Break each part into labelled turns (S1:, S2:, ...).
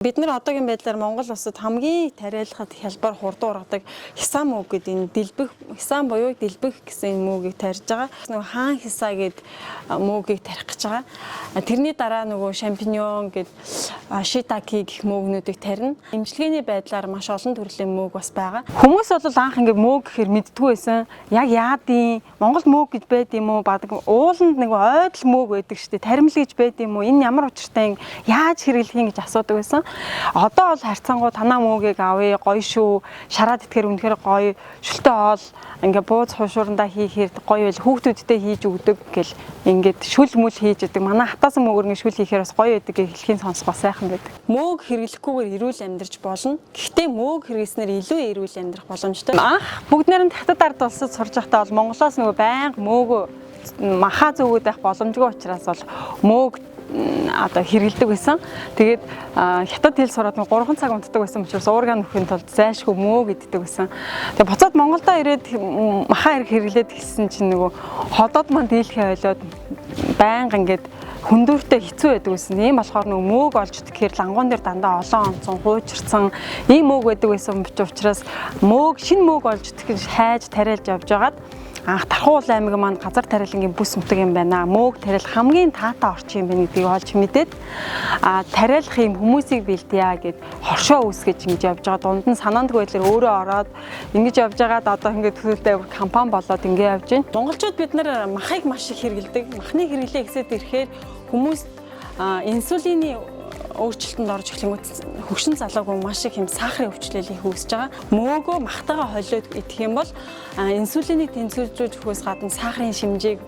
S1: Бид нар одоогийн байдлаар Монгол улсад хамгийн тариалахад хялбар хурдан ургадаг хисаа мөг гэдэг энэ дэлбэх хисаа буюу дэлбэх гэсэн мөгийг тарьж байгаа. Нөгөө хаан хисаа гэдэг мөгийг тарих гэж байгаа. Тэрний дараа нөгөө шампиньон гэдэг шитаки гэх мөгнүүдийг тарина. Имчилгээний байдлаар маш олон төрлийн мөг бас байгаа. Хүмүүс бол анх ингээд мөг гэхэр мэддгүй байсан. Яг яадын Монгол мөг гэж байд юм уу? Бадаг ууланд нэг ойдл мөг байдаг шүү дээ. Таримл гэж байд юм уу? Энэ ямар учиртай яаж хэрэглэх юм гэж асуудаг байсан. Одоо бол харьцангуй танаа мөгийг авъя гоё шүү. Шараад итгэхэр үнэхээр гоё. Шүлтэй оол ингээ бууз хуушуурандаа хийхээр гоё байл хүүхдүүдтэй хийж өгдөг гэл ингээд шүл мүл хийж өгдөг. Манай хатаасан мөгөр ингээ шүл хийхээр бас гоё байдаг гэж хэлхийн сонсох бас сайхан байдаг. Мөөг хэрэглэхгүйгээр эрүүл амьдарч болно. Гэхдээ мөөг хэрэглэснээр илүү эрүүл амьдрах боломжтой. Анх бүгд нэрэнд хятад ард улсад сурж байхдаа бол Монголоос нөгөө байнга мөөгөө махаа зөөгөөд байх боломжгүй учраас бол мөөг одоо хэрэгэлдэг байсан. Тэгээд хятад хэл сураад 3 цаг унтдаг байсан учраас уурга нөхөнд тулд зайлшгүй мөөг иддэг байсан. Тэгээд буцаад Монголдо ирээд махаа хэрэглээд хэлсэн чинь нөгөө ходоод маань дийлхээ ойлоод байнга ингээд хүндүүртэй хэцүү байдаг байсан. Ийм болохоор нөгөө мөөг олж идэх гэхээр лангуун дээр дандаа олон онцон хуучирсан ийм мөөг байдаг байсан учраас мөөг шинэ мөөг олж идэх гэж хайж тариалж явж байгаад анх Тархуул аймаг маань газар тариалангийн бүс нутаг юм байна. Мөөг тариалах хамгийн таатай орчин юм байна гэдгийг олж мэдээд тариалах юм хүмүүсийг бэлдъя гэд хоршоо үүсгэж ингэж явж байгаа. Дунд нь санаандгүй байдлаар өөрөө ороод ингэж явж байгаад одоо ингээд төлөвлөлтөй компани болоод ингэ явж байна. Монголчууд бид нар махыг маш их хэрэглэдэг. Махны хэрэглээ гэсэд ирэхээр хүмүүс инсулины өөрчлөлтөнд орж эхлэнгүүт хөгшин залуугүй маш их юм сахарын өвчлөлийг үүсэж байгаа. Мөөгөө махтайгаа холиод идэх юм бол инсулинийг тэнцвэржүүлж өгөхөөс гадна сахарын шимжийг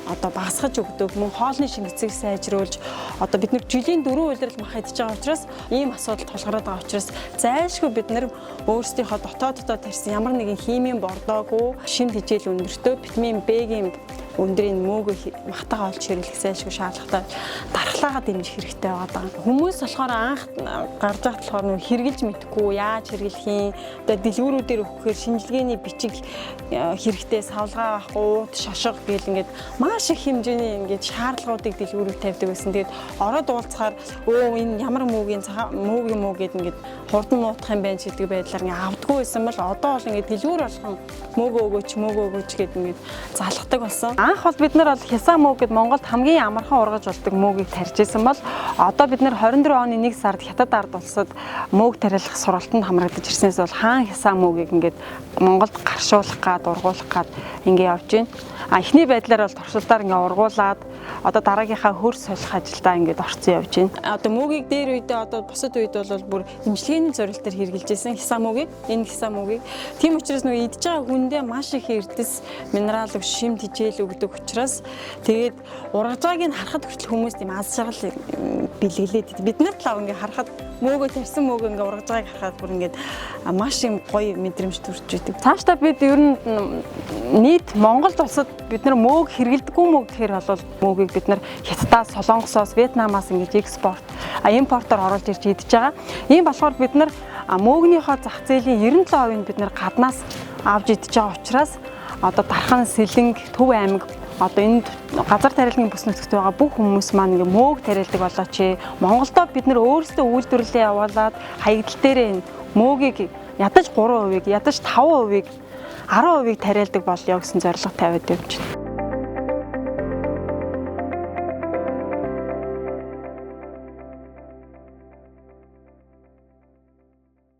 S1: одоо багасгаж өгдөг. Мөн хоолны шингэцийг сайжруулж одоо бид нар жилийн 4 улирал мах идж байгаа учраас ийм асуудал тулгараад байгаа учраас зайлшгүй бид нар өөрсдийнхөө дотооддоо тарьсан ямар нэгэн химийн бордоогүй шимт хичээл өндөртөө витамин Б-ийн өндрийн мөөгөө махтайгаа олж хэрэглэх зайлшгүй шаардлагатай дархлаагаа дэмжих хэрэгтэй байгаа. Хүмүүс болохоор анх гарч байхад болохоор нөө хэрглэж мэдэхгүй яаж хэрэглэх юм. Одоо дэлгүүрүүдээр өгөхээр шинжилгээний бичиг хэрэгтэй савлгаа авах, ууд, шошго гэл ингээд маш их хэмжээний ингээд шаардлагуудыг дэлгүүрүүд тавьдаг байсан. Тэгээд ороод уулзахаар энэ ямар мөөгийн мөө гэд ингээд хурдан нуутах юм байна гэдэг байдлаар ингээд авдаггүй байсан бол одоо бол ингээд дэлгүүр болгон мөөгөө өгөөч гэд ингээд залгадаг болсон. Анх бол бид нар бол хисаа мөөг гэд Монголд хамгийн амархан ургаж болдог мөөгийг тарьж исэн бол одоо бид нар 24 оны 1 сард хятад ард улсад мөөг тариалах сургалтанд хамрагдаж ирснээс бол хаан хисаа мөөгийг ингээд Монголд гаршуулах гад ургуулах гад ингээд явж байна. Эхний байдлаар бол туршилтаар ингээд ургуулад одоо дараагийнхаа хөрс солих ажилдаа ингээд орцсон явж байна. Одоо мөөгийг дээр үедээ одоо бусад үед бол бүр имчилгээний зорилтоор хэрэгжилж байсан хисаа мөөгийг, энэ хисаа мөөгийг. Тийм учраас нөгөө идж байгаа хүндээ маш их эрдэс, минерал, шимт хичээл өгдөг учраас тэгээд ургаж байгааг нь харахад хүртэл хүмүүс тийм аз жаргал бэлгэлээд бид нар талаа ингээд харахад мөөгөө тарьсан мөөгөө ингээд ургаж байгааг харахад бүр ингээд маш юм гоё мэдрэмж төрж идэг. Цаашдаа бид ер нь нийт Монголд улсад бид нар мөөг хэрэгэлдэггүй мөг гэхээр бол мөөгийг бид нар Хятадаас, Солонгосоос, Вьетнамаас ингэж экспорт, импортоор оруулж ирж идэж байгаа. Ийм болохоор бид нар мөөгнийхөө зах зээлийн 97% нь бид нар гаднаас авж идэж байгаа учраас одоо Дархан, Сэлэнг, Төв аймаг одоо энд газар тариалгын бүс нутагт байгаа бүх хүмүүс маань ингээ мөөг тариалдаг болооч. Монголдо бид нар өөрсдөө үйлдвэрлэлээ явуулаад хаягдал дээрээ мөөгийг ядаж 3%, ядаж 5%, 10% тариалдаг болёо гэсэн зорилго тавиад явж байна.